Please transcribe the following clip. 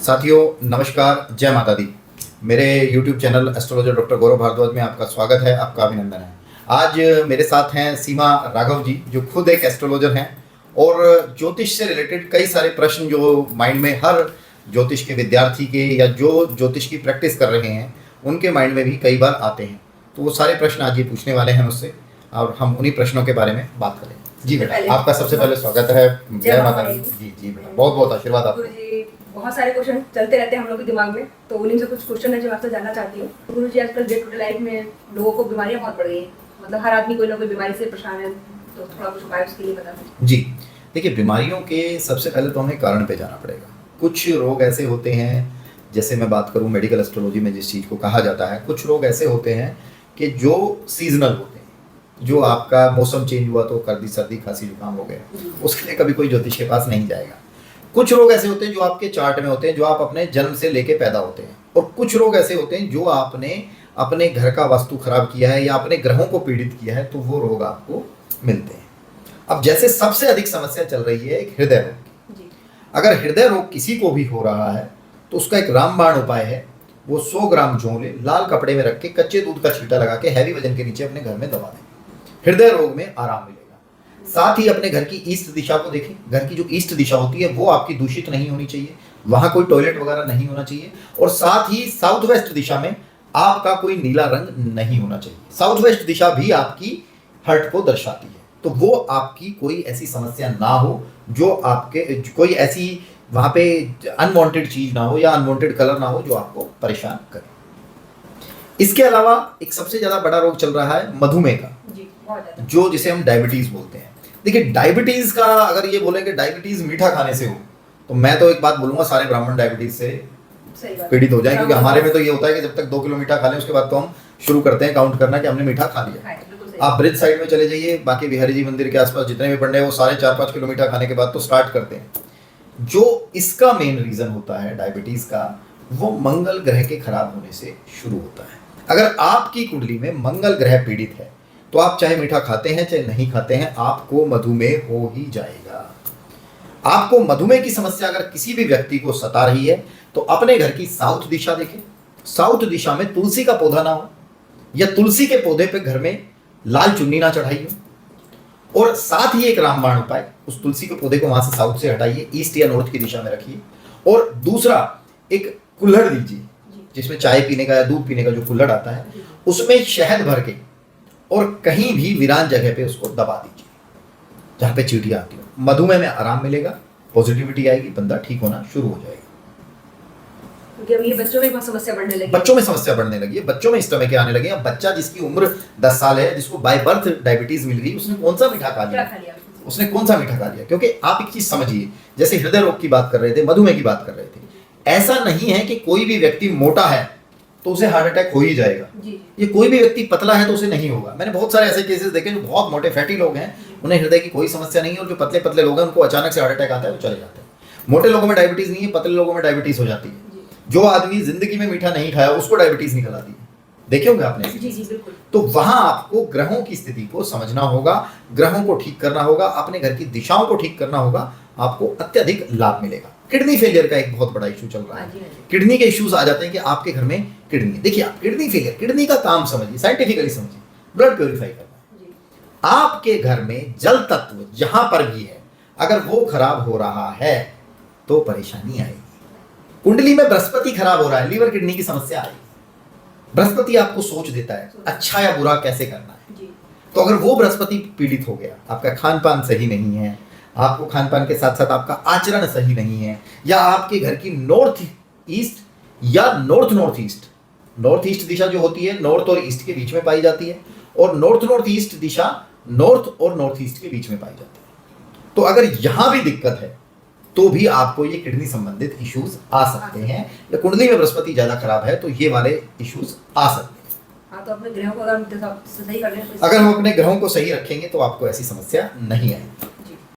साथियों नमस्कार, जय माता दी। मेरे YouTube चैनल एस्ट्रोलॉजर डॉक्टर गौरव भारद्वाज में आपका स्वागत है, आपका अभिनंदन है। आज मेरे साथ हैं सीमा राघव जी, जो खुद एक एस्ट्रोलॉजर हैं और ज्योतिष से रिलेटेड कई सारे प्रश्न जो माइंड में हर ज्योतिष के विद्यार्थी के या जो ज्योतिष की प्रैक्टिस कर रहे हैं उनके माइंड में भी कई बार आते हैं। तो वो सारे प्रश्न आज ये पूछने वाले हैं मुझसे और हम उन्हीं प्रश्नों के बारे में बात करेंगे। जी बेटा, आपका सबसे पहले स्वागत है। जय माता दी। जी जी बेटा, बहुत बहुत आशीर्वाद आपको। बहुत सारे क्वेश्चन चलते रहते हैं हम लोग के दिमाग में, तो उन्हीं से कुछ क्वेश्चन है जो आपसे जानना चाहती हूँ। गुरु जी, आजकल डे टू डे लाइफ में लोगों को बीमारियां बहुत बढ़ गई हैं, मतलब हर आदमी कोई ना कोई बीमारी से परेशान है, तो थोड़ा कुछ उपाय उसके लिए बता दीजिए। जी देखिए, बीमारियों के सबसे पहले तो हमें कारण पे जाना पड़ेगा। कुछ रोग ऐसे होते हैं, जैसे मैं बात करूं मेडिकल एस्ट्रोलॉजी में जिस चीज़ को कहा जाता है, कुछ रोग ऐसे होते हैं कि जो सीजनल होते हैं। जो आपका मौसम चेंज हुआ तो सर्दी खांसी जुकाम हो गया, उसके लिए कभी कोई ज्योतिष के पास नहीं जाएगा। कुछ रोग ऐसे होते हैं जो आपके चार्ट में होते हैं, जो आप अपने जन्म से लेके पैदा होते हैं, और कुछ रोग ऐसे होते हैं जो आपने अपने घर का वास्तु खराब किया है या अपने ग्रहों को पीड़ित किया है, तो वो रोग आपको मिलते हैं। अब जैसे सबसे अधिक समस्या चल रही है एक हृदय रोग की। अगर हृदय रोग किसी को भी हो रहा है तो उसका एक रामबाण उपाय है। वो 100 ग्राम जोले लाल कपड़े में रख के कच्चे दूध का छींटा लगा के हैवी वजन के नीचे अपने घर में दबा दें। हृदय रोग में आराम मिलेगा। साथ ही अपने घर की ईस्ट दिशा को देखें। घर की जो ईस्ट दिशा होती है वो आपकी दूषित नहीं होनी चाहिए, वहां कोई टॉयलेट वगैरह नहीं होना चाहिए, और साथ ही साउथ वेस्ट दिशा में आपका कोई नीला रंग नहीं होना चाहिए। साउथ वेस्ट दिशा भी आपकी हर्ट को दर्शाती है, तो वो आपकी कोई ऐसी समस्या ना हो जो आपके कोई ऐसी वहां पे अनवांटेड चीज ना हो या अनवांटेड कलर ना हो जो आपको परेशान करे। इसके अलावा एक सबसे ज्यादा बड़ा रोग चल रहा है मधुमेह का, जो जिसे हम डायबिटीज बोलते हैं। देखिए, डायबिटीज का अगर ये बोलें कि डायबिटीज मीठा खाने से हो, तो मैं तो एक बात बोलूंगा, सारे ब्राह्मण डायबिटीज से पीड़ित हो जाए, क्योंकि हमारे में तो ये होता है कि जब तक 2 किलो मीठा खा लें उसके बाद तो हम शुरू करते हैं काउंट करना कि हमने मीठा खा लिया। आप ब्रिज साइड में चले जाइए, बाकी बिहारी जी मंदिर के आसपास जितने भी पंडे हैं वो सारे 4-5 किलो मीठा खाने के बाद तो स्टार्ट करते हैं। जो इसका मेन रीजन होता है डायबिटीज का, वो मंगल ग्रह के खराब होने से शुरू होता है। अगर आपकी कुंडली में मंगल ग्रह पीड़ित है तो आप चाहे मीठा खाते हैं चाहे नहीं खाते हैं, आपको मधुमेह हो ही जाएगा। आपको मधुमेह की समस्या अगर किसी भी व्यक्ति को सता रही है तो अपने घर की साउथ दिशा देखें। साउथ दिशा में तुलसी का पौधा ना हो, या तुलसी के पौधे पे घर में लाल चुन्नी ना चढ़ाई हो, और साथ ही एक रामबाण उपाय, उस तुलसी के पौधे को वहां से साउथ से हटाइए, ईस्ट या नॉर्थ की दिशा में रखिए, और दूसरा एक कुल्हड़ लीजिए जिसमें चाय पीने का या दूध पीने का जो कुल्हड़ आता है उसमें शहद भर के और कहीं भी वीरान जगह पे उसको दबा दीजिए जहां पे चींटियां आती हो। मधुमेह में आराम मिलेगा, पॉजिटिविटी आएगी, बंदा ठीक होना शुरू हो जाएगा। क्योंकि अब ये बच्चों में बहुत समस्या बढ़ने लगी। बच्चों में समस्या बढ़ने लगी है, बच्चों में इस तरह के आने लगे हैं। बच्चा जिसकी उम्र 10 साल है, जिसको बाय बर्थ डायबिटीज मिल गई, उसने कौन सा मीठा खा लिया? उसने कौन सा मीठा खा लिया? क्योंकि आप एक चीज समझिए, जैसे हृदय रोग की बात कर रहे थे, मधुमेह की बात कर रहे थे, ऐसा नहीं है कि कोई भी व्यक्ति मोटा है तो उसे हार्ट अटैक हो ही जाएगा। ये कोई भी व्यक्ति पतला है तो उसे नहीं होगा। मैंने बहुत सारे ऐसे केसेस देखे जो बहुत मोटे फैटी लोग हैं, उन्हें हृदय की कोई समस्या नहीं है, और जो पतले पतले लोग हैं उनको अचानक से हार्ट अटैक आता है, वो चले जाते हैं। मोटे लोगों में डायबिटीज नहीं है, पतले लोगों में डायबिटीज हो जाती है। जो आदमी जिंदगी में मीठा नहीं खाया उसको डायबिटीज निकल आती है। देखे होंगे आपने? जी जी बिल्कुल। तो वहां आपको ग्रहों की स्थिति को समझना होगा, ग्रहों को ठीक करना होगा, अपने घर की दिशाओं को ठीक करना होगा, आपको अत्यधिक लाभ मिलेगा। किडनी फेलियर का एक बहुत बड़ा इशू चल रहा है। किडनी के इश्यूज आ जाते हैं कि आपके घर में किडनी है। देखिए, आप किडनी फेलियर, किडनी का काम समझिए, साइंटिफिकली समझिए, ब्लड प्योरीफाई करना है। आपके घर में जल तत्व जहां पर भी है, अगर वो खराब हो रहा है तो परेशानी आएगी। कुंडली में बृहस्पति खराब हो रहा है, लीवर किडनी की समस्या आएगी। बृहस्पति आपको सोच देता है अच्छा या बुरा कैसे करना है। तो अगर वो बृहस्पति पीड़ित हो गया, आपका खान पान सही नहीं है, आपको खान पान के साथ साथ आपका आचरण सही नहीं है, या आपके घर की नॉर्थ ईस्ट या नॉर्थ ईस्ट दिशा जो होती है नॉर्थ और ईस्ट के बीच में पाई जाती है, और नॉर्थ ईस्ट दिशा नॉर्थ और नॉर्थ ईस्ट के बीच में पाई जाती है, तो अगर यहां भी दिक्कत है तो भी आपको ये किडनी संबंधित इश्यूज आ सकते हैं, या कुंडली में बृहस्पति ज्यादा खराब है तो ये वाले इश्यूज आ सकते हैं। तो अपने ग्रहों को अगर सही कर लें, अगर हम अपने ग्रहों को सही रखेंगे तो आपको ऐसी समस्या नहीं आएगी।